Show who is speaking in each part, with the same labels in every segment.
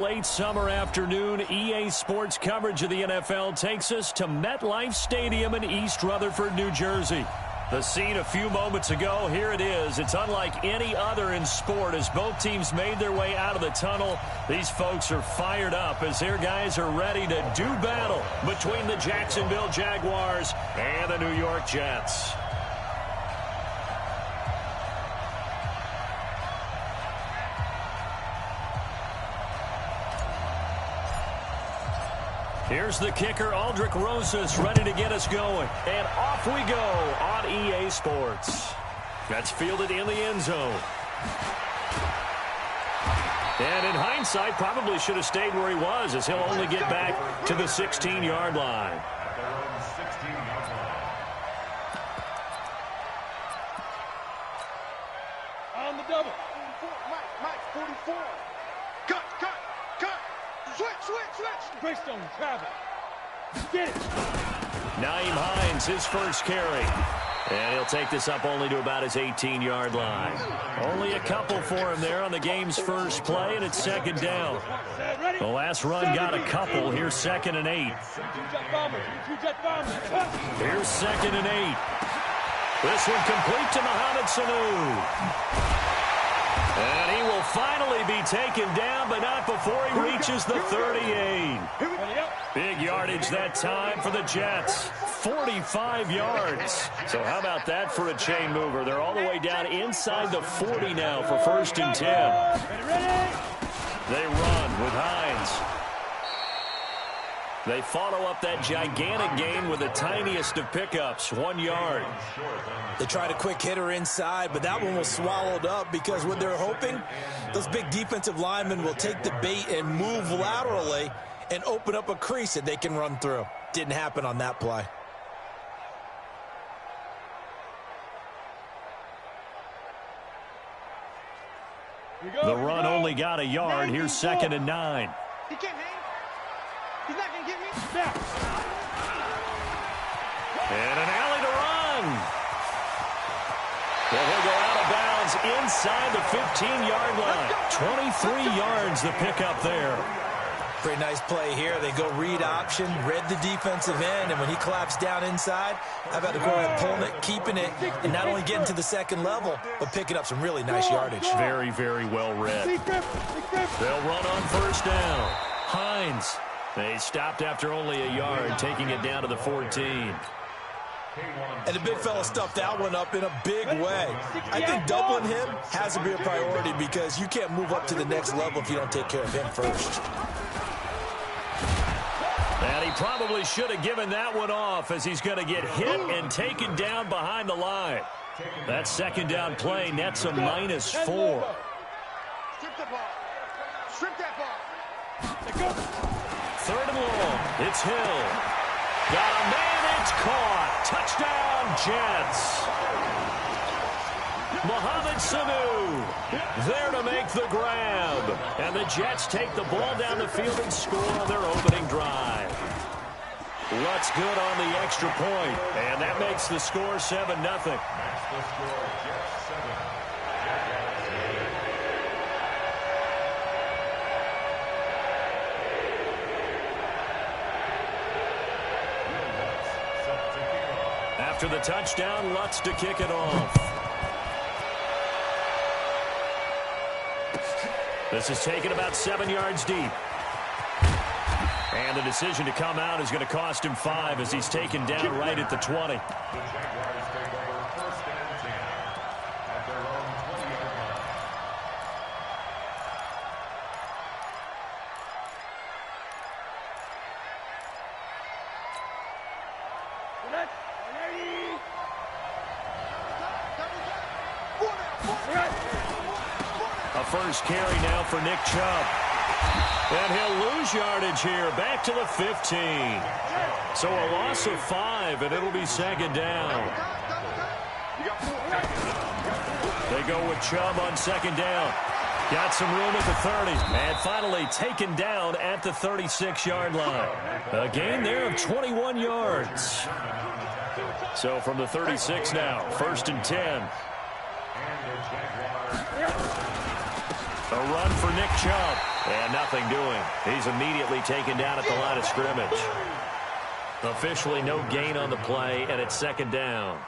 Speaker 1: Late summer afternoon, EA Sports coverage of the NFL takes us to MetLife Stadium in East Rutherford, New Jersey. The scene a few moments ago, here it is. It's unlike any other in sport as both teams made their way out of the tunnel. These folks are fired up as their guys are ready to do battle between the Jacksonville Jaguars and the New York Jets. Here's the kicker, Aldrich Rosas, ready to get us going. And off we go on EA Sports. That's fielded in the end zone. And in hindsight, probably should have stayed where he was, as he'll only get back to the 16-yard line.
Speaker 2: On the double. 44. Cut. Switch. Greystone, travel. Get it.
Speaker 1: Naeem Hines, his first carry. And he'll take this up only to about his 18-yard line. Only a couple for him there on the game's first play, and it's second down. The last run got a couple. Here's 2nd and 8. Here's 2nd and 8. This one complete to Mohamed Sanu. And he will finally be taken down, but not before he reaches the 38. Big yardage that time for the Jets. 45 yards. So how about that for a chain mover? They're all the way down inside the 40 now for 1st and 10. They run with Hines. They follow up that gigantic gain with the tiniest of pickups, 1 yard.
Speaker 3: They tried a quick hitter inside, but that one was swallowed up because what they're hoping, those big defensive linemen will take the bait and move laterally and open up a crease that they can run through. Didn't happen on that play.
Speaker 1: The run only got a yard. Here's 2nd and 9.
Speaker 2: He can't hang. He's not going to get me.
Speaker 1: And an alley to run. Well, he'll go out of bounds inside the 15-yard line. 23 yards the pickup there.
Speaker 3: Pretty nice play here. They go read option, read the defensive end, and when he collapsed down inside, how about to go ahead pulling it, keeping it, and not only getting to the second level, but picking up some really nice yardage.
Speaker 1: Very, very well read. They'll run on 1st down. Hines. They stopped after only a yard, taking it down to the 14.
Speaker 3: And the big fella stuffed that one up in a big way. I think doubling him has to be a priority because you can't move up to the next level if you don't take care of him first.
Speaker 1: And he probably should have given that one off as he's going to get hit and taken down behind the line. That 2nd down play nets a -4.
Speaker 2: Strip the ball. Strip that ball.
Speaker 1: 3rd and long. It's Hill. Got a man. It's caught. Touchdown, Jets. Mohamed Sanu there to make the grab. And the Jets take the ball down the field and score on their opening drive. Lutz good on the extra point, and that makes the score 7-0. After the touchdown, Lutz to kick it off. This is taken about 7 yards deep. And the decision to come out is going to cost him 5 as he's taken down right at the 20. A first carry now for Nick Chubb. And he'll lose yardage here, back to the 15. So a loss of 5, and it'll be 2nd down. They go with Chubb on 2nd down. Got some room at the 30. And finally taken down at the 36-yard line. A gain there of 21 yards. So from the 36 now, 1st and 10. A run for Nick Chubb. And nothing doing. He's immediately taken down at the line of scrimmage. Officially no gain on the play, and it's second down.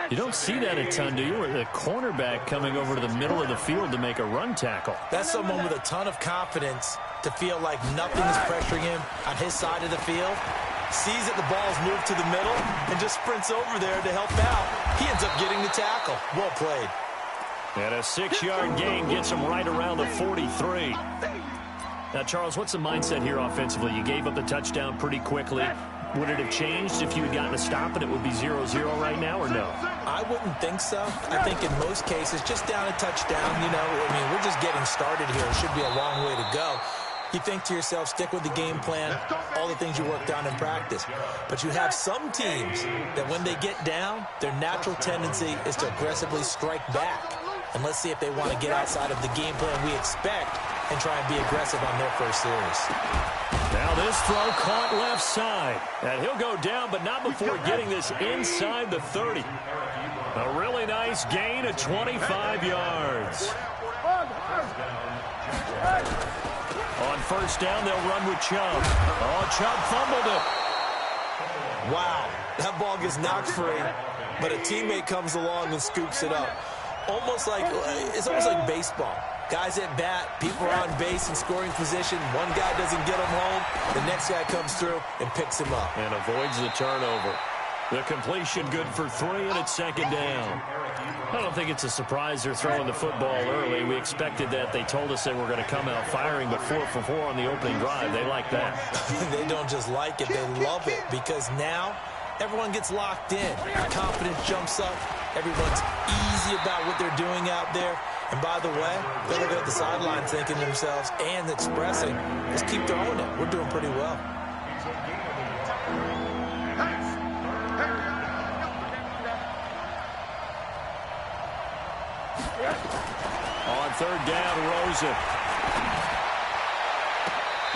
Speaker 1: You don't see that a ton, do you? Where the cornerback coming over to the middle of the field to make a run tackle.
Speaker 3: That's someone with a ton of confidence to feel like nothing is pressuring him on his side of the field. Sees that the ball's moved to the middle and just sprints over there to help out. He ends up getting the tackle. Well played.
Speaker 1: And a 6-yard gain gets him right around the 43. Now, Charles, what's the mindset here offensively? You gave up the touchdown pretty quickly. Would it have changed if you had gotten a stop and it would be 0-0 right now, or no?
Speaker 3: I wouldn't think so. I think in most cases, just down a touchdown, you know, I mean, we're just getting started here. It should be a long way to go. You think to yourself, stick with the game plan, all the things you worked on in practice. But you have some teams that when they get down, their natural tendency is to aggressively strike back. And let's see if they want to get outside of the game plan we expect and try and be aggressive on their first series.
Speaker 1: Now this throw caught left side. And he'll go down, but not before getting this inside the 30. A really nice gain of 25 yards. On first down, they'll run with Chubb. Oh, Chubb fumbled it.
Speaker 3: Wow, that ball gets knocked free, but a teammate comes along and scoops it up. It's almost like baseball. Guys at bat, people are on base in scoring position. One guy doesn't get him home. The next guy comes through and picks him up.
Speaker 1: And avoids the turnover. The completion good for 3, and it's second down. I don't think it's a surprise they're throwing the football early. We expected that. They told us they were going to come out firing, but 4 for 4 on the opening drive. They like that.
Speaker 3: They don't just like it. They love it because now everyone gets locked in. Confidence jumps up. Everyone's easy about what they're doing out there. And by the way, they're looking at the sidelines thinking to themselves and expressing, let's keep throwing it. We're doing pretty well.
Speaker 1: On third down, Rosen.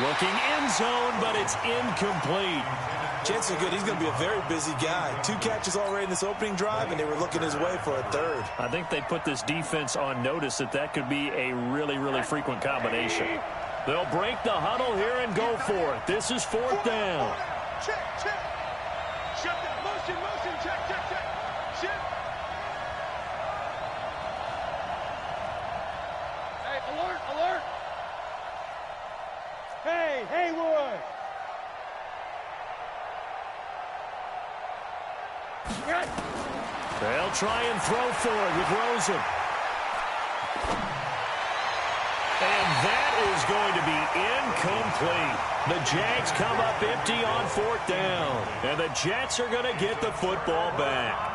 Speaker 1: Looking end zone, but it's incomplete.
Speaker 3: Chances are good. He's going to be a very busy guy. 2 catches already in this opening drive, and they were looking his way for a third.
Speaker 1: I think they put this defense on notice that could be a really, really frequent combination. They'll break the huddle here and go for it. This is fourth down.
Speaker 2: Check, check. Shut down. Motion, motion. Check, check, check. Shift. Hey, alert, alert. Hey, Haywood.
Speaker 1: They'll try and throw for it with Rosen. And that is going to be incomplete. The Jags come up empty on fourth down. And the Jets are going to get the football back.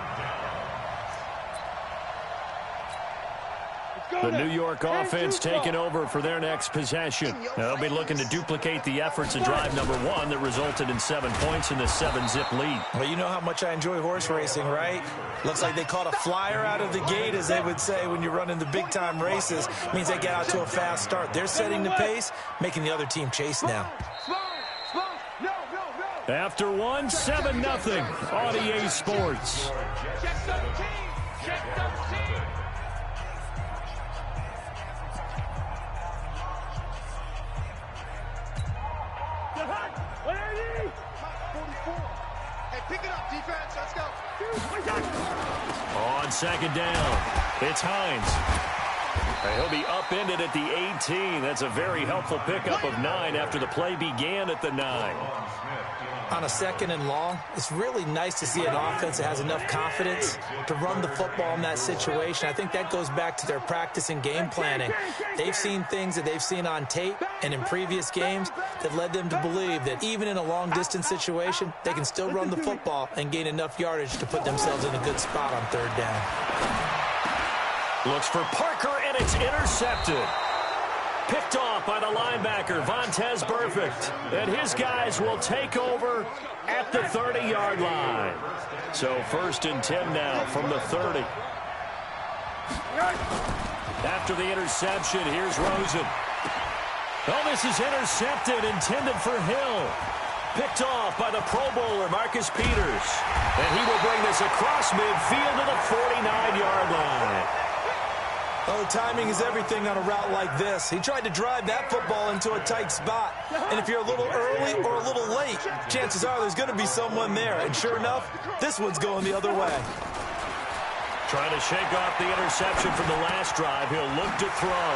Speaker 1: The New York offense taking over for their next possession. They'll be looking to duplicate the efforts of drive number 1 that resulted in 7 points in the 7-zip lead.
Speaker 3: Well, you know how much I enjoy horse racing, right? Looks like they caught a flyer out of the gate, as they would say when you're running the big-time races. Means they get out to a fast start. They're setting the pace, making the other team chase now.
Speaker 1: After 1, 7-0 on EA Sports.
Speaker 2: Check 17. Check 17. Hey, pick it up, defense. Let's go.
Speaker 1: On second down, it's Hines. He'll be upended at the 18. That's a very helpful pickup of 9 after the play began at the 9.
Speaker 3: On a second and long, it's really nice to see an offense that has enough confidence to run the football in that situation. I think that goes back to their practice and game planning. They've seen things that they've seen on tape and in previous games that led them to believe that even in a long-distance situation, they can still run the football and gain enough yardage to put themselves in a good spot on third down.
Speaker 1: Looks for Parker, and it's intercepted. Picked off by the linebacker, Vontaze Burfict. And his guys will take over at the 30-yard line. So 1st and 10 now from the 30. After the interception, here's Rosen. Oh, this is intercepted, intended for Hill. Picked off by the Pro Bowler, Marcus Peters. And he will bring this across midfield to the 49-yard line.
Speaker 3: Oh, timing is everything on a route like this. He tried to drive that football into a tight spot. And if you're a little early or a little late, chances are there's going to be someone there. And sure enough, this one's going the other way.
Speaker 1: Trying to shake off the interception from the last drive. He'll look to throw.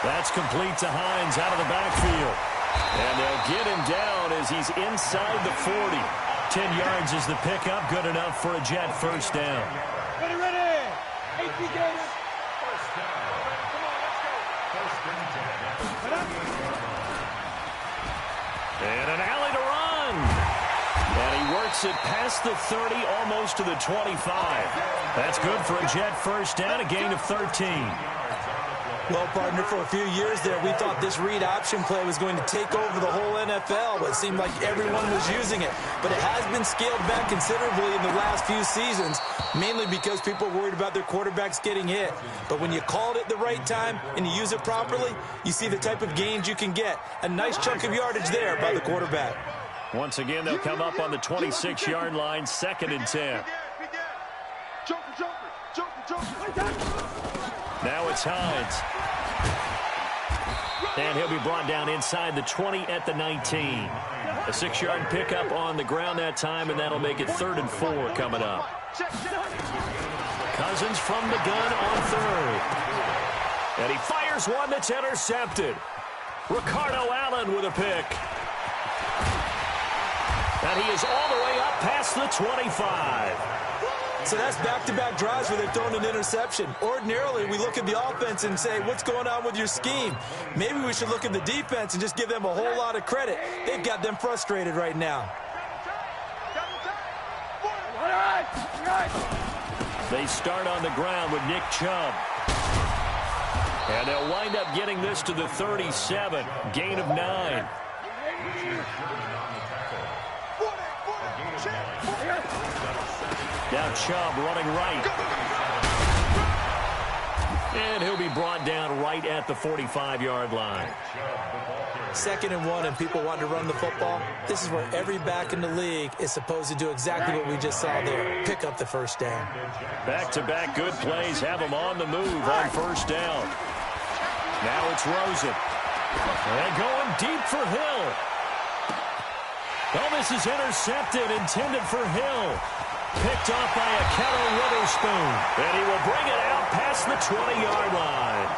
Speaker 1: That's complete to Hines out of the backfield. And they'll get him down as he's inside the 40. 10 yards is the pickup. Good enough for a Jet first down.
Speaker 2: Ready, ready. 18 games.
Speaker 1: And an alley to run. And he works it past the 30, almost to the 25. That's good for a Jet first down, a gain of 13.
Speaker 3: Well, partner, for a few years there, we thought this read option play was going to take over the whole NFL, but it seemed like everyone was using it. But it has been scaled back considerably in the last few seasons, mainly because people are worried about their quarterbacks getting hit. But when you called it the right time and you use it properly, you see the type of gains you can get. A nice chunk of yardage there by the quarterback.
Speaker 1: Once again, they'll come up on the 26-yard line, 2nd and 10. Now it's Hines. And he'll be brought down inside the 20 at the 19. A 6-yard pickup on the ground that time, and that'll make it 3rd and 4 coming up. Cousins from the gun on 3rd. And he fires one that's intercepted. Ricardo Allen with a pick. And he is all the way up past the 25.
Speaker 3: So that's back-to-back drives where they've thrown an interception. Ordinarily, we look at the offense and say, what's going on with your scheme? Maybe we should look at the defense and just give them a whole lot of credit. They've got them frustrated right now.
Speaker 1: They start on the ground with Nick Chubb. And they'll wind up getting this to the 37. Gain of 9. Now Chubb running right. And he'll be brought down right at the 45-yard line.
Speaker 3: 2nd and 1 and people want to run the football. This is where every back in the league is supposed to do exactly what we just saw there. Pick up the first down.
Speaker 1: Back-to-back good plays have them on the move on first down. Now it's Rosen. And going deep for Hill. Oh, this is intercepted, intended for Hill. Picked off by a Keller Witherspoon. And he will bring it out past the 20-yard line.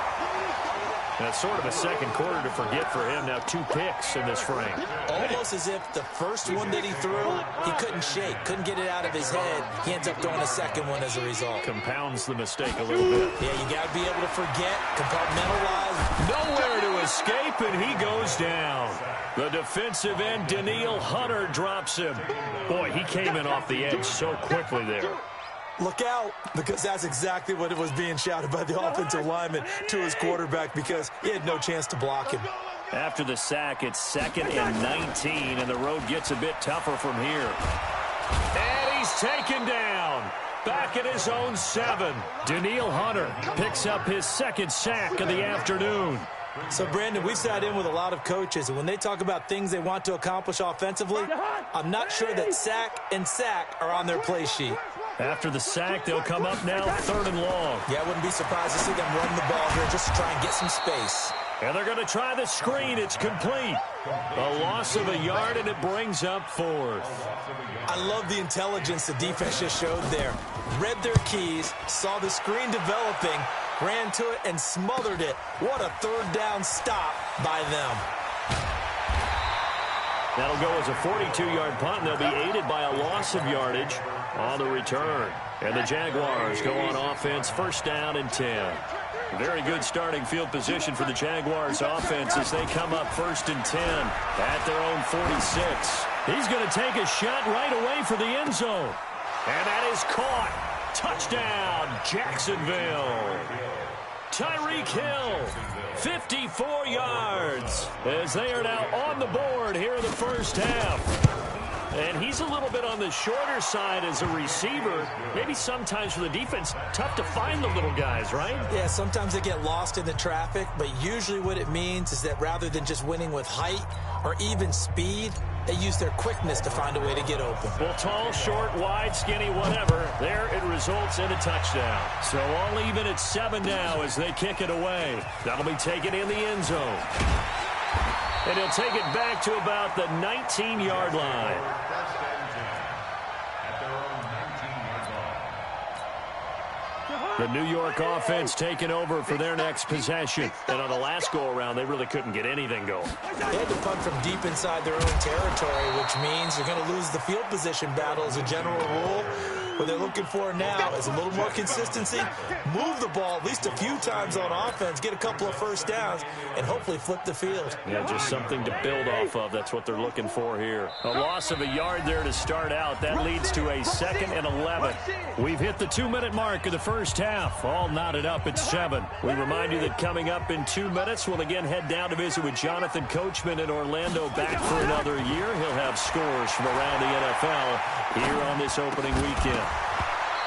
Speaker 1: That's sort of a second quarter to forget for him. Now 2 picks in this frame.
Speaker 3: Almost as if the first one that he threw, he couldn't shake, couldn't get it out of his head. He ends up throwing a second one as a result.
Speaker 1: Compounds the mistake a little bit.
Speaker 3: Yeah, you got to be able to forget, compartmentalize.
Speaker 1: Nowhere to escape, and he goes down. The defensive end, Danielle Hunter, drops him. Boy, he came in off the edge so quickly there.
Speaker 3: Look out, because that's exactly what it was being shouted by the offensive lineman to his quarterback because he had no chance to block him.
Speaker 1: After the sack, it's 2nd and 19, and the road gets a bit tougher from here. And he's taken down. Back at his own 7. Danielle Hunter picks up his 2nd sack of the afternoon.
Speaker 3: So, Brandon, we sat in with a lot of coaches, and when they talk about things they want to accomplish offensively, I'm not sure that sack and sack are on their play sheet.
Speaker 1: After the sack, they'll come up now 3rd and long.
Speaker 3: Yeah, I wouldn't be surprised to see them run the ball here just to try and get some space.
Speaker 1: And they're going to try the screen. It's complete. A loss of a yard, and it brings up 4th.
Speaker 3: I love the intelligence the defense just showed there. Read their keys, saw the screen developing, ran to it, and smothered it. What a 3rd down stop by them.
Speaker 1: That'll go as a 42-yard punt, and they'll be aided by a loss of yardage on the return. And the Jaguars go on offense, 1st down and 10. Very good starting field position for the Jaguars offense as they come up 1st and 10 at their own 46. He's going to take a shot right away for the end zone. And that is caught. Touchdown, Jacksonville. Tyreek Hill, 54 yards, as they are now on the board here in the first half. And he's a little bit on the shorter side as a receiver. Maybe sometimes for the defense, tough to find the little guys, right?
Speaker 3: Yeah, sometimes they get lost in the traffic, but usually what it means is that rather than just winning with height or even speed, they use their quickness to find a way to get open.
Speaker 1: Well, tall, short, wide, skinny, whatever, there it results in a touchdown. So all even at 7 now as they kick it away. That'll be taken in the end zone. And he'll take it back to about the 19-yard line. The New York offense taking over for their next possession. And on the last go-around, they really couldn't get anything going.
Speaker 3: They had to punt from deep inside their own territory, which means they're going to lose the field position battle as a general rule. What they're looking for now is a little more consistency, move the ball at least a few times on offense, get a couple of first downs, and hopefully flip the field.
Speaker 1: Yeah, just something to build off of. That's what they're looking for here. A loss of a yard there to start out. That leads to a 2nd and 11. We've hit the 2-minute mark of the first half. All knotted up at 7. We remind you that coming up in 2 minutes, we'll again head down to visit with Jonathan Coachman in Orlando, back for another year. He'll have scores from around the NFL here on this opening weekend.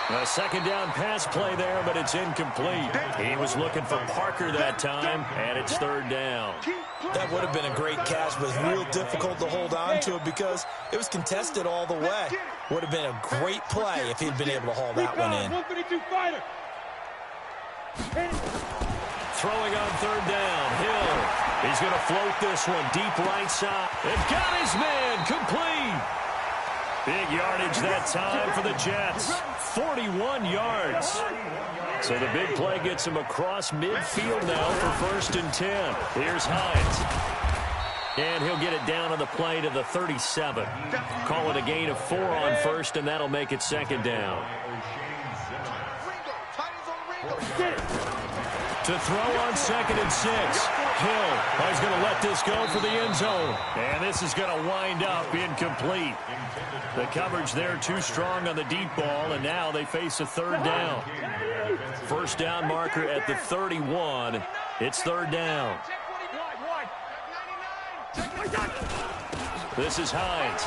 Speaker 1: A 2nd down pass play there, but it's incomplete. He was looking for Parker that time, and it's 3rd down.
Speaker 3: That would have been a great catch, but it's real difficult to hold on to it because it was contested all the way. Would have been a great play if he'd been able to haul that one in.
Speaker 1: Throwing on 3rd down, Hill. He's going to float this one deep right side. And got his man complete. Big yardage that time for the Jets. 41 yards. So the big play gets him across midfield now for 1st and 10. Here's Hines. And he'll get it down on the play to the 37. Call it a gain of 4 on 1st, and that'll make it 2nd down. To throw on 2nd and 6. Hill is going to let this go for the end zone. And this is going to wind up incomplete. The coverage there too strong on the deep ball, and now they face a 3rd down. 1st down marker at the 31. It's 3rd down. This is Hines.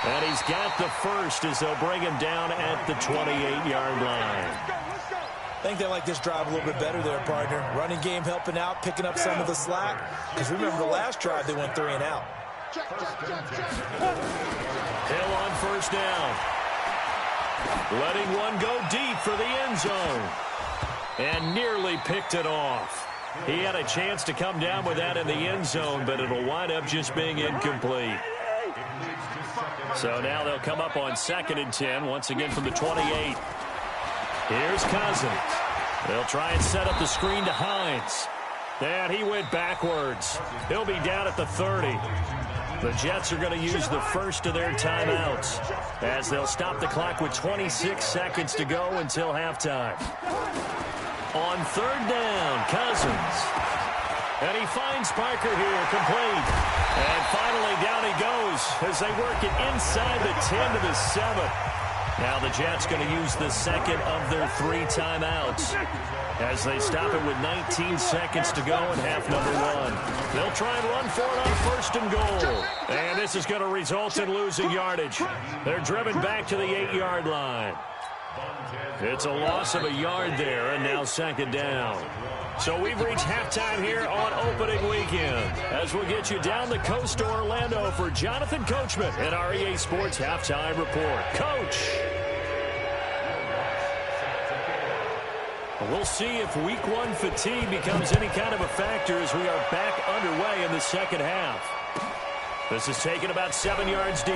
Speaker 1: And he's got the 1st as they'll bring him down at the 28-yard line.
Speaker 3: I think they like this drive a little bit better there, partner. Running game helping out, picking up some of the slack. Because remember the last drive, they went 3 and out.
Speaker 1: Hill on 1st down. Letting one go deep for the end zone. And nearly picked it off. He had a chance to come down with that in the end zone, but it'll wind up just being incomplete. So now they'll come up on 2nd and 10, once again from the 28. Here's Cousins. They'll try and set up the screen to Hines. And he went backwards. He'll be down at the 30. The Jets are going to use the 1st of their timeouts as they'll stop the clock with 26 seconds to go until halftime. On 3rd down, Cousins. And he finds Parker here, complete. And finally down he goes as they work it inside the 10 to the 7. Now the Jets going to use the 2nd of their 3 timeouts as they stop it with 19 seconds to go in half number 1. They'll try and run for it on 1st and goal. And this is going to result in losing yardage. They're driven back to the 8-yard line. It's a loss of a yard there, and now 2nd down. So we've reached halftime here on opening weekend as we'll get you down the coast to Orlando for Jonathan Coachman at our EA Sports Halftime Report. Coach. We'll see if week 1 fatigue becomes any kind of a factor as we are back underway in the 2nd half. This is taken about 7 yards deep.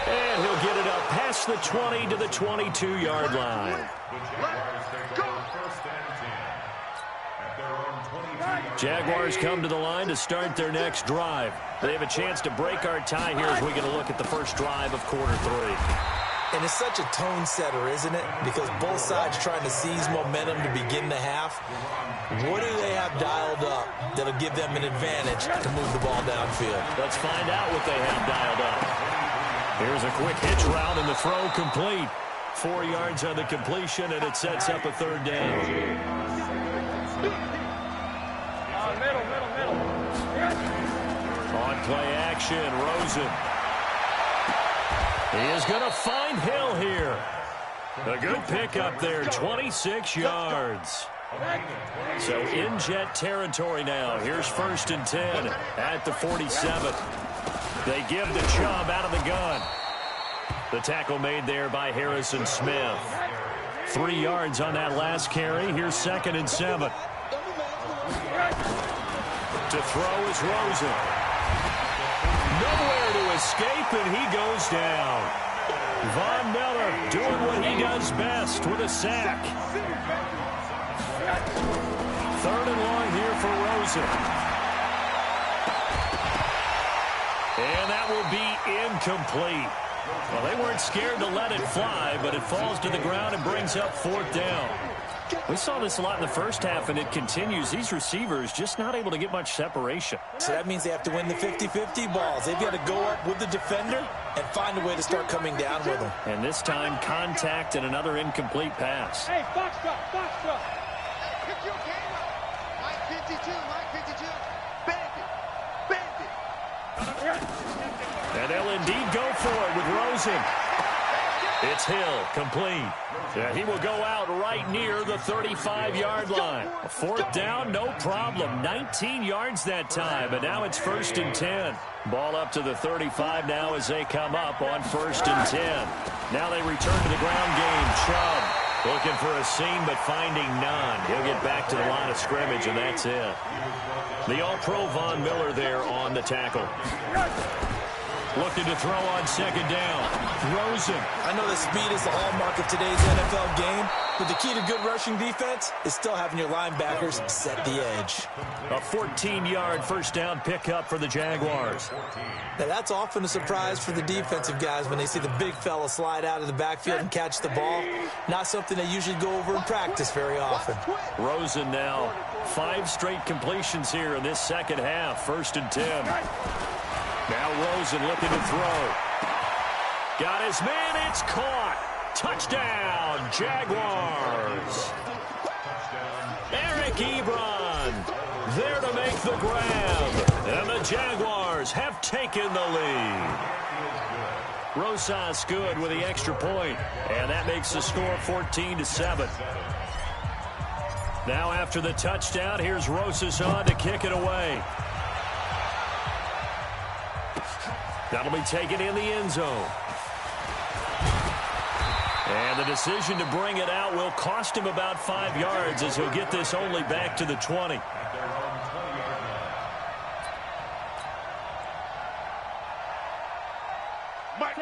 Speaker 1: And he'll get it up past the 20 to the 22-yard line. Jaguars come to the line to start their next drive. They have a chance to break our tie here as we get a look at the first drive of quarter 3.
Speaker 3: And it's such a tone setter, isn't it? Because both sides trying to seize momentum to begin the half. What do they have dialed up that'll give them an advantage to move the ball downfield?
Speaker 1: Let's find out what they have dialed up. Here's a quick hitch route and the throw complete. 4 yards on the completion, and it sets up a 3rd down. On play action, Rosen. He is going to find Hill here. A good pickup there, 26 yards. So in jet territory now. Here's 1st and 10 at the 47. They give the Chubb out of the gun. The tackle made there by Harrison Smith. 3 yards on that last carry. Here's 2nd and 7. To throw is Rosen. Nowhere to escape, and he goes down. Von Miller doing what he does best with a sack. 3rd and long here for Rosen. And that will be incomplete. Well, they weren't scared to let it fly, but it falls to the ground and brings up 4th down. We saw this a lot in the first half, and it continues. These receivers just not able to get much separation.
Speaker 3: So that means they have to win the 50-50 balls. They've got to go up with the defender and find a way to start coming down with them.
Speaker 1: And this time, contact and another incomplete pass.
Speaker 2: Hey, box drop, box drop.
Speaker 4: Pick your game up. Mike 52, Mike 52. Bandit, bandit.
Speaker 1: And they'll indeed go for it with Rosen. It's Hill, complete. Yeah, he will go out right near the 35-yard line. A 4th down, no problem. 19 yards that time, but now it's 1st and 10. Ball up to the 35 now as they come up on 1st and 10. Now they return to the ground game. Chubb looking for a seam, but finding none. He'll get back to the line of scrimmage, and that's it. The All-Pro Von Miller there on the tackle. Looking to throw on 2nd down. Rosen.
Speaker 3: I know that speed is the hallmark of today's NFL game, but the key to good rushing defense is still having your linebackers set the edge.
Speaker 1: A 14-yard 1st down pickup for the Jaguars.
Speaker 3: Now, that's often a surprise for the defensive guys when they see the big fella slide out of the backfield and catch the ball. Not something they usually go over in practice very often.
Speaker 1: Rosen now 5 straight completions here in this second half. 1st and 10. Now Rosen looking to throw. Got his man. It's caught. Touchdown, Jaguars. Eric Ebron there to make the grab. And the Jaguars have taken the lead. Rosas good with the extra point. And that makes the score 14-7. Now after the touchdown, here's Rosas on to kick it away. That'll be taken in the end zone. And the decision to bring it out will cost him about 5 yards as he'll get this only back to the 20.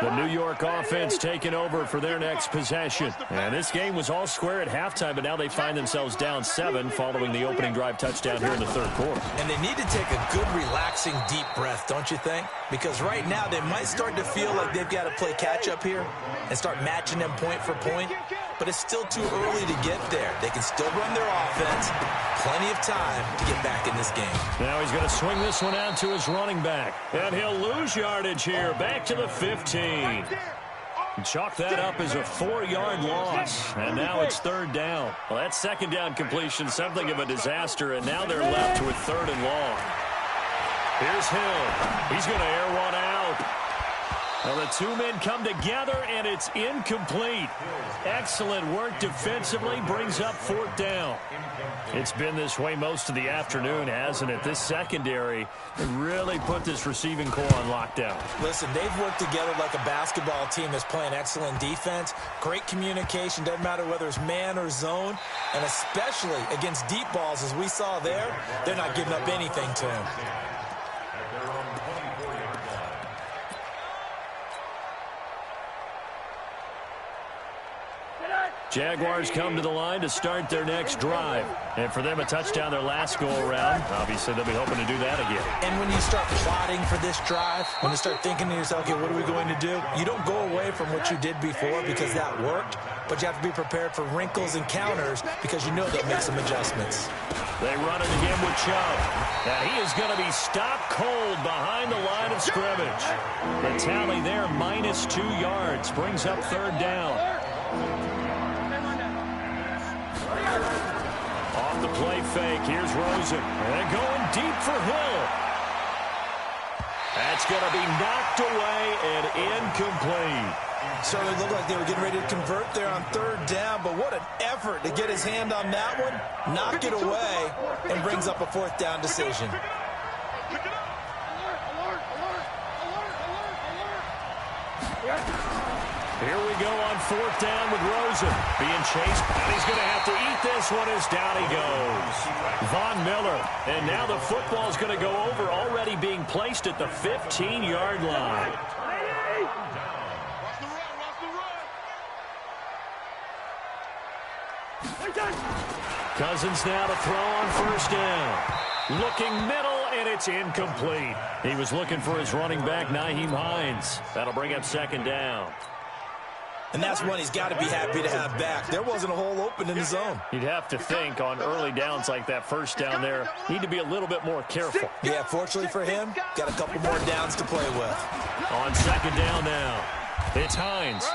Speaker 1: The New York offense taking over for their next possession. And this game was all square at halftime, but now they find themselves down 7 following the opening drive touchdown here in the 3rd quarter.
Speaker 3: And they need to take a good, relaxing, deep breath, don't you think? Because right now they might start to feel like they've got to play catch-up here and start matching them point for point. But it's still too early to get there. They can still run their offense. Plenty of time to get back in this game.
Speaker 1: Now he's going to swing this one out to his running back. And he'll lose yardage here. Back to the 15. Chalk that up as a 4-yard loss. And now it's 3rd down. Well, that 2nd down completion, something of a disaster. And now they're left with 3rd and long. Here's Hill. He's going to air one out. Well, the 2 men come together, and it's incomplete. Excellent work defensively, brings up 4th down. It's been this way most of the afternoon, hasn't it? This secondary really put this receiving core on lockdown.
Speaker 3: Listen, they've worked together like a basketball team that's playing excellent defense. Great communication, doesn't matter whether it's man or zone. And especially against deep balls, as we saw there, they're not giving up anything to him.
Speaker 1: Jaguars come to the line to start their next drive. And for them, a touchdown their last go-around. Obviously, they'll be hoping to do that again.
Speaker 3: And when you start plotting for this drive, when you start thinking to yourself, okay, what are we going to do? You don't go away from what you did before because that worked, but you have to be prepared for wrinkles and counters because you know they'll make some adjustments.
Speaker 1: They run it again with Chubb. And he is going to be stopped cold behind the line of scrimmage. The tally there, -2 yards, brings up 3rd down. Off the play fake, here's Rosen. And going deep for Hill. That's going to be knocked away and incomplete.
Speaker 3: Certainly looked like they were getting ready to convert there on third down, but what an effort to get his hand on that one, knock it away, and brings up a fourth down decision.
Speaker 1: Here we go on fourth down with Rosen being chased, and he's going to have to eat this one as down he goes. Von Miller, and now the football's going to go over, already being placed at the 15-yard line. Cousins now to throw on first down. Looking middle, and it's incomplete. He was looking for his running back, Nyheim Hines. That'll bring up second down.
Speaker 3: And that's one he's got to be happy to have back. There wasn't a hole open in the zone.
Speaker 1: You'd have to think on early downs like that first down there, need to be a little bit more careful.
Speaker 3: Yeah, fortunately for him, got a couple more downs to play with.
Speaker 1: On second down now, it's Hines.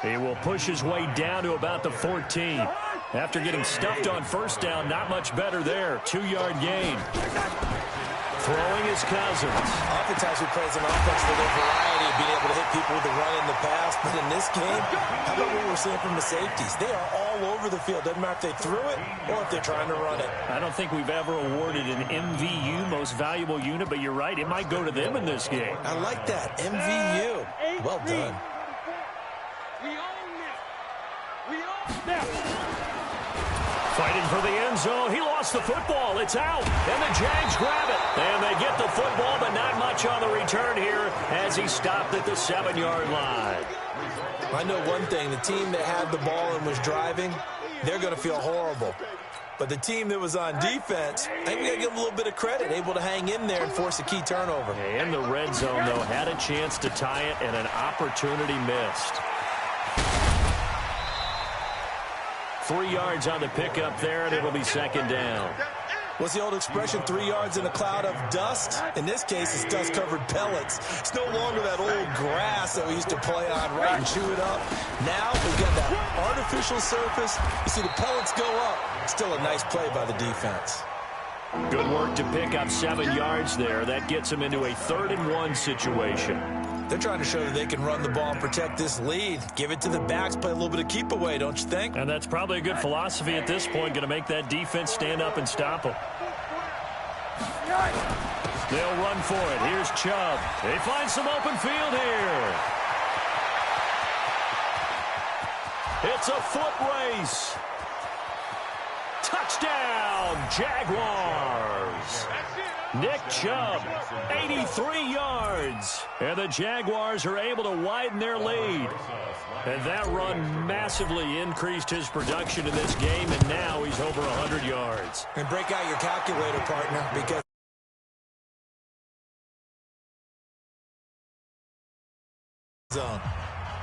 Speaker 1: He will push his way down to about the 14. After getting stuffed on first down, not much better there. 2-yard gain. Throwing is Cousins.
Speaker 3: Oftentimes we praise an offense for their variety of being able to hit people with the run in the pass. But in this game, how about what we're seeing from the safeties? They are all over the field. Doesn't matter if they threw it or if they're trying to run it.
Speaker 1: I don't think we've ever awarded an MVU, most valuable unit, but you're right. It might go to them in this game.
Speaker 3: I like that. MVU. Well done.
Speaker 1: Fighting for the end zone. He lost the football. It's out. And the Jags grab it. And they get the football, but not much on the return here as he stopped at the 7-yard line.
Speaker 3: I know one thing. The team that had the ball and was driving, they're going to feel horrible. But the team that was on defense, I think we got to give them a little bit of credit, able to hang in there and force a key turnover.
Speaker 1: In the red zone, though, had a chance to tie it and an opportunity missed. 3 yards on the pickup there, and it'll be second down.
Speaker 3: What's the old expression, 3 yards in a cloud of dust? In this case, it's dust-covered pellets. It's no longer that old grass that we used to play on, right, and chew it up. Now we've got that artificial surface. You see the pellets go up. Still a nice play by the defense.
Speaker 1: Good work to pick up 7 yards there. That gets them into a 3rd-and-1 situation.
Speaker 3: They're trying to show that they can run the ball and protect this lead. Give it to the backs, play a little bit of keep away, don't you think?
Speaker 1: And that's probably a good philosophy at this point, going to make that defense stand up and stop them. They'll run for it. Here's Chubb. They find some open field here. It's a foot race. Touchdown, Jaguars. Nick Chubb, 83 yards. And the Jaguars are able to widen their lead. And that run massively increased his production in this game, and now he's over 100 yards.
Speaker 3: And break out your calculator, partner, because zone.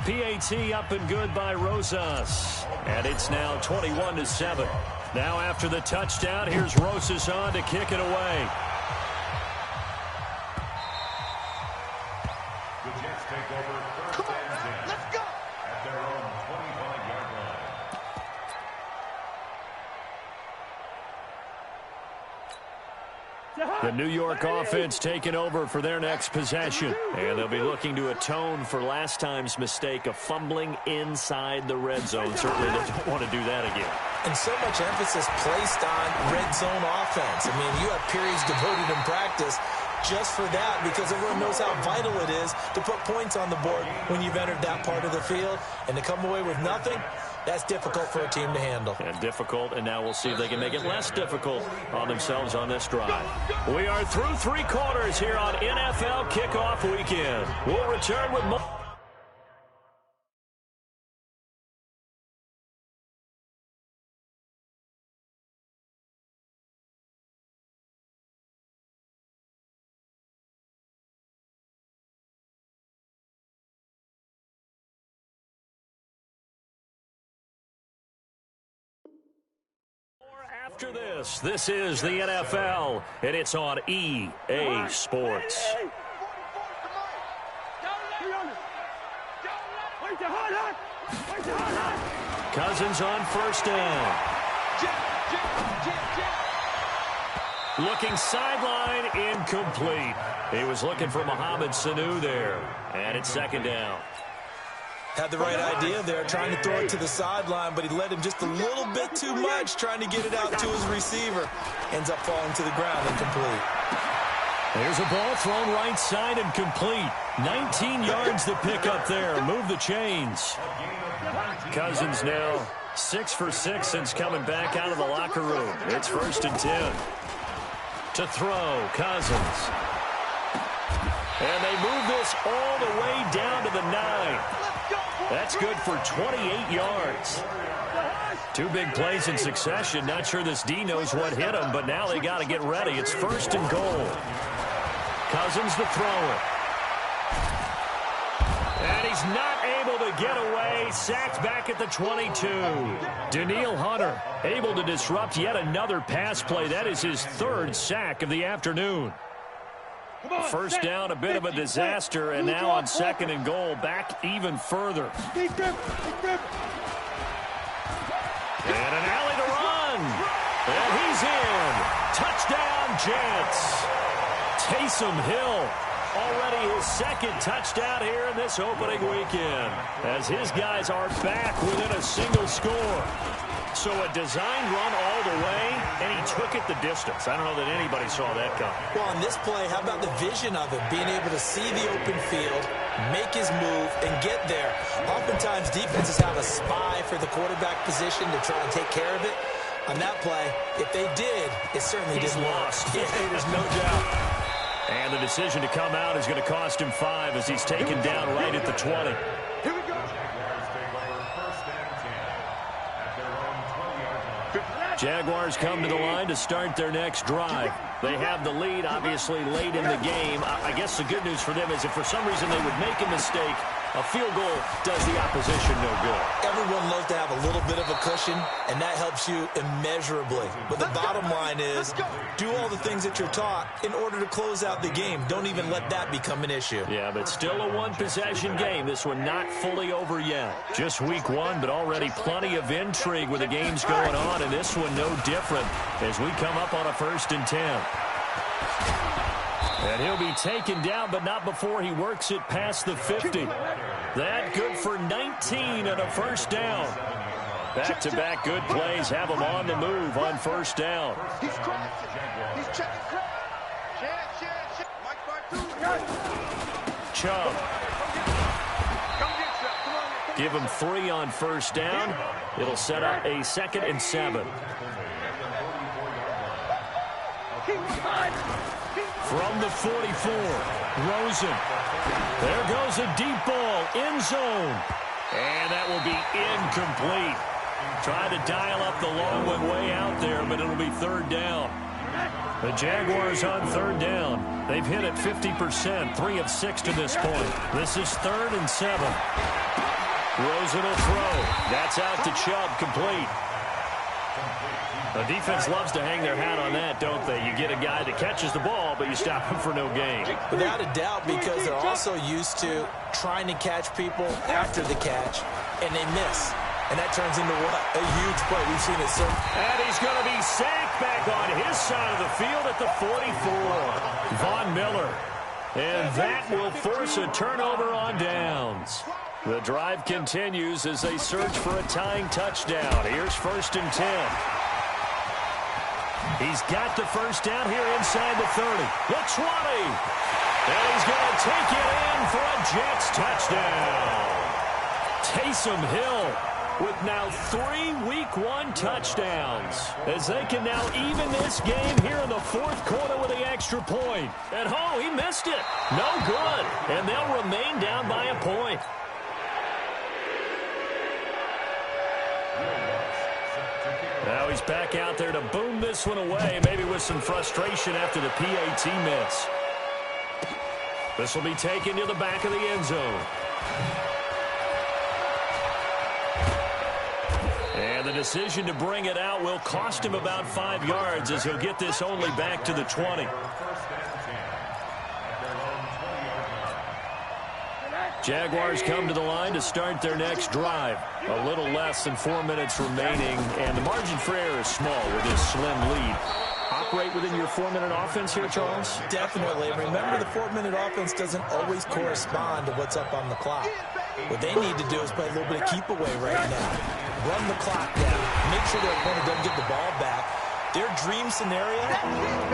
Speaker 1: PAT up and good by Rosas. And it's now 21-7. Now after the touchdown, here's Rosas on to kick it away. The New York offense taking over for their next possession. And they'll be looking to atone for last time's mistake of fumbling inside the red zone. Certainly they don't want to do that again.
Speaker 3: And so much emphasis placed on red zone offense. I mean, you have periods devoted in practice just for that, because everyone knows how vital it is to put points on the board when you've entered that part of the field. And to come away with nothing, that's difficult for a team to handle.
Speaker 1: And difficult, and now we'll see if they can make it less difficult on themselves on this drive. We are through 3 quarters here on NFL Kickoff Weekend. We'll return with more. After this is the NFL, and it's on EA Sports. Cousins on first down. Looking sideline, incomplete. He was looking for Mohamed Sanu there. And it's second down.
Speaker 3: Had the right idea there, trying to throw it to the sideline, but he led him just a little bit too much, trying to get it out to his receiver. Ends up falling to the ground, incomplete.
Speaker 1: There's a ball thrown right side and complete. 19 yards to pick up there. Move the chains. Cousins now 6 for 6 since coming back out of the locker room. It's 1st and 10. To throw, Cousins. And they move this all the way down to the 9. That's good for 28 yards. 2 big plays in succession. Not sure this D knows what hit him, but now they got to get ready. It's 1st and goal. Cousins the thrower. And he's not able to get away. Sacked back at the 22. Danielle Hunter able to disrupt yet another pass play. That is his 3rd sack of the afternoon. First down, a bit of a disaster, and now on 2nd and goal, back even further. And an alley to run. And he's in. Touchdown, Jets. Taysom Hill, already his 2nd touchdown here in this opening weekend, as his guys are back within a single score. So a design run all the way, and he took it the distance. I don't know that anybody saw that coming.
Speaker 3: Well, on this play, how about the vision of it? Being able to see the open field, make his move, and get there. Oftentimes, defenses have a spy for the quarterback position to try and take care of it. On that play, if they did, it certainly didn't
Speaker 1: lost.
Speaker 3: Yeah, there's no doubt.
Speaker 1: And the decision to come out is going to cost him 5 as he's taken down right at the 20.
Speaker 2: Here we go.
Speaker 1: Jaguars come to the line to start their next drive. They have the lead, obviously, late in the game. I guess the good news for them is if for some reason they would make a mistake, a field goal does the opposition no good.
Speaker 3: Everyone loves to have a little bit of a cushion, and that helps you immeasurably. But the bottom line is, do all the things that you're taught in order to close out the game. Don't even let that become an issue.
Speaker 1: Yeah, but still a one-possession game. This one not fully over yet. Just week 1, but already plenty of intrigue with the games going on, and this one no different as we come up on a 1st and 10. And he'll be taken down, but not before he works it past the 50. That good for 19 and a 1st down. Back-to-back good plays have him on the move on 1st down.
Speaker 2: He's crossing. He's checking crap. Chance. Mike
Speaker 1: Chubb. Give him 3 on 1st down. It'll set up a 2nd and 7. From the 44, Rosen. There goes a deep ball, end zone. And that will be incomplete. Tried to dial up the long one way out there, but it'll be 3rd down. The Jaguars on 3rd down. They've hit it 50%, 3 of 6 to this point. This is 3rd and 7. Rosen will throw. That's out to Chubb, complete. The defense loves to hang their hat on that, don't they? You get a guy that catches the ball, but you stop him for no gain.
Speaker 3: Without a doubt, because they're also used to trying to catch people after the catch, and they miss. And that turns into what? A huge play. We've seen it, sir.
Speaker 1: And he's going to be sacked back on his side of the field at the 44. Von Miller. And that will force a turnover on downs. The drive continues as they search for a tying touchdown. Here's 1st and 10. He's got the 1st down here inside the 30. The 20. And he's going to take it in for a Jets touchdown. Taysom Hill with now 3 Week 1 touchdowns, as they can now even this game here in the 4th quarter with the extra point. And oh, he missed it. No good. And they'll remain down by a point. Now he's back out there to boom this one away, maybe with some frustration after the PAT miss. This will be taken to the back of the end zone. And the decision to bring it out will cost him about 5 yards, as he'll get this only back to the 20. Jaguars come to the line to start their next drive. A little less than 4 minutes remaining, and the margin for error is small with this slim lead. operate within your 4-minute offense here, Charles?
Speaker 3: Definitely. Remember, the 4-minute offense doesn't always correspond to what's up on the clock. What they need to do is play a little bit of keep away right now. Run the clock down. Make sure their opponent doesn't get the ball back. Their dream scenario,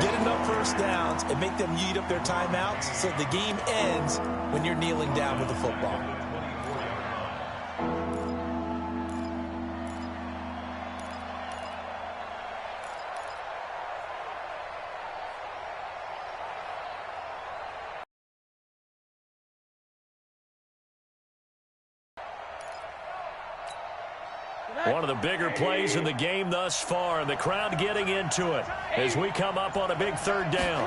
Speaker 3: get enough first downs and make them eat up their timeouts so the game ends when you're kneeling down with the football.
Speaker 1: One of the bigger plays in the game thus far, and the crowd getting into it as we come up on a big 3rd down.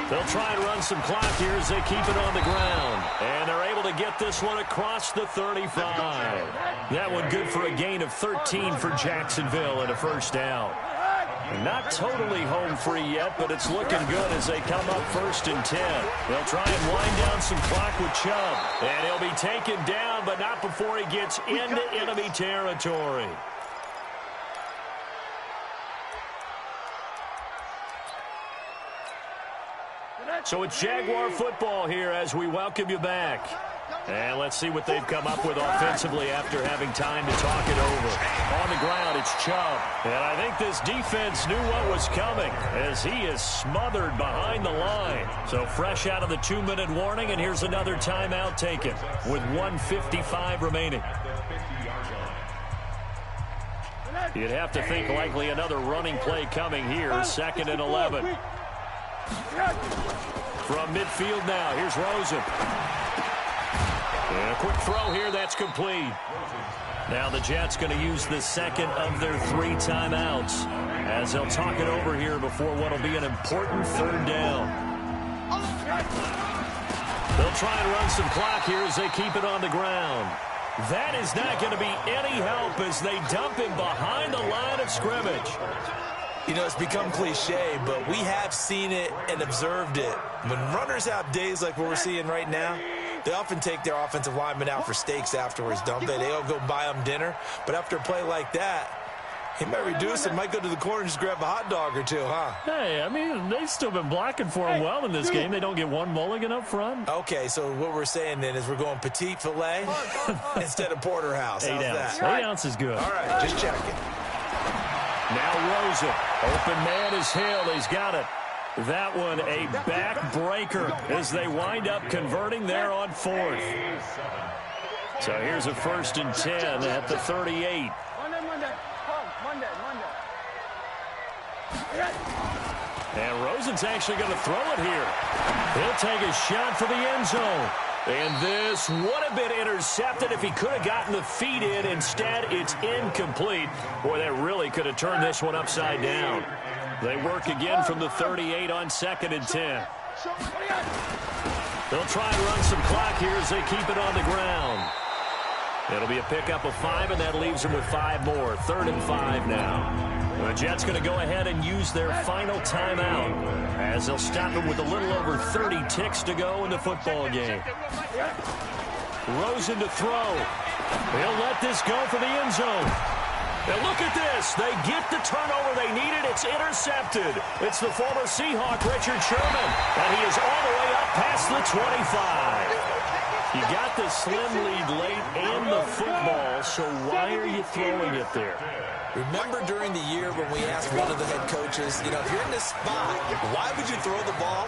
Speaker 1: They'll try and run some clock here as they keep it on the ground. And they're able to get this one across the 35. That one good for a gain of 13 for Jacksonville and a 1st down. Not totally home free yet, but it's looking good as they come up 1st and 10. They'll try and wind down some clock with Chubb. And he'll be taken down, but not before he gets into enemy territory. So it's Jaguar football here as we welcome you back. And let's see what they've come up with offensively after having time to talk it over. On the ground, it's Chubb. And I think this defense knew what was coming as he is smothered behind the line. So fresh out of the 2-minute warning, and here's another timeout taken with 1:55 remaining. You'd have to think likely another running play coming here. 2nd and 11. From midfield now, here's Rosen. And a quick throw here, that's complete. Now the Jets going to use the 2nd of their 3 timeouts as they'll talk it over here before what will be an important 3rd down. They'll try and run some clock here as they keep it on the ground. That is not going to be any help as they dump him behind the line of scrimmage.
Speaker 3: You know, it's become cliche, but we have seen it and observed it. When runners have days like what we're seeing right now, they often take their offensive linemen out for steaks afterwards, don't they? They all go buy them dinner. But after a play like that, he might reduce it, might go to the corner and just grab a hot dog or two, huh?
Speaker 1: Hey, I mean, they've still been blocking for him well in this game. They don't get one mulligan up front.
Speaker 3: Okay, so what we're saying then is we're going petite filet instead of porterhouse.
Speaker 1: 8
Speaker 3: How's
Speaker 1: ounce.
Speaker 3: that?
Speaker 1: 8 ounce is good.
Speaker 3: All right, just checking.
Speaker 1: Now Rosen. Open man is Hill. He's got it. That one a backbreaker as they wind up converting there on 4th. So here's a 1st and 10 at the 38. And Rosen's actually going to throw it here. He'll take a shot for the end zone. And this would have been intercepted if he could have gotten the feet in. Instead, it's incomplete. Boy, that really could have turned this one upside down. They work again from the 38 on 2nd and 10. They'll try and run some clock here as they keep it on the ground. It'll be a pickup of 5, and that leaves them with 5 more. 3rd and 5 now. The Jets going to go ahead and use their final timeout as they'll stop him with a little over 30 ticks to go in the football game. Rosen to throw. He'll let this go for the end zone. And look at this. They get the turnover they needed. It's intercepted. It's the former Seahawk, Richard Sherman. And he is all the way up past the 25. You got the slim lead late and the football, so why are you throwing it there?
Speaker 3: Remember during the year when we asked one of the head coaches, you know, if you're in this spot, why would you throw the ball?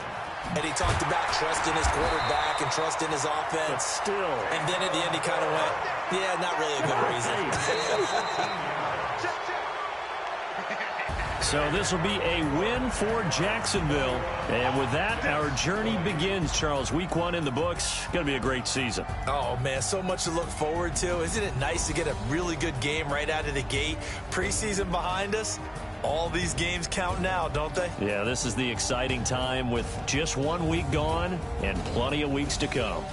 Speaker 3: And he talked about trust in his quarterback and trust in his offense.
Speaker 1: But still.
Speaker 3: And then at the end he kind of went, yeah, not really a good reason.
Speaker 1: So this will be a win for Jacksonville. And with that, our journey begins, Charles. Week 1 in the books. Going to be a great season.
Speaker 3: Oh, man, so much to look forward to. Isn't it nice to get a really good game right out of the gate? Preseason behind us. All these games count now, don't they?
Speaker 1: Yeah, this is the exciting time with just 1 week gone and plenty of weeks to come.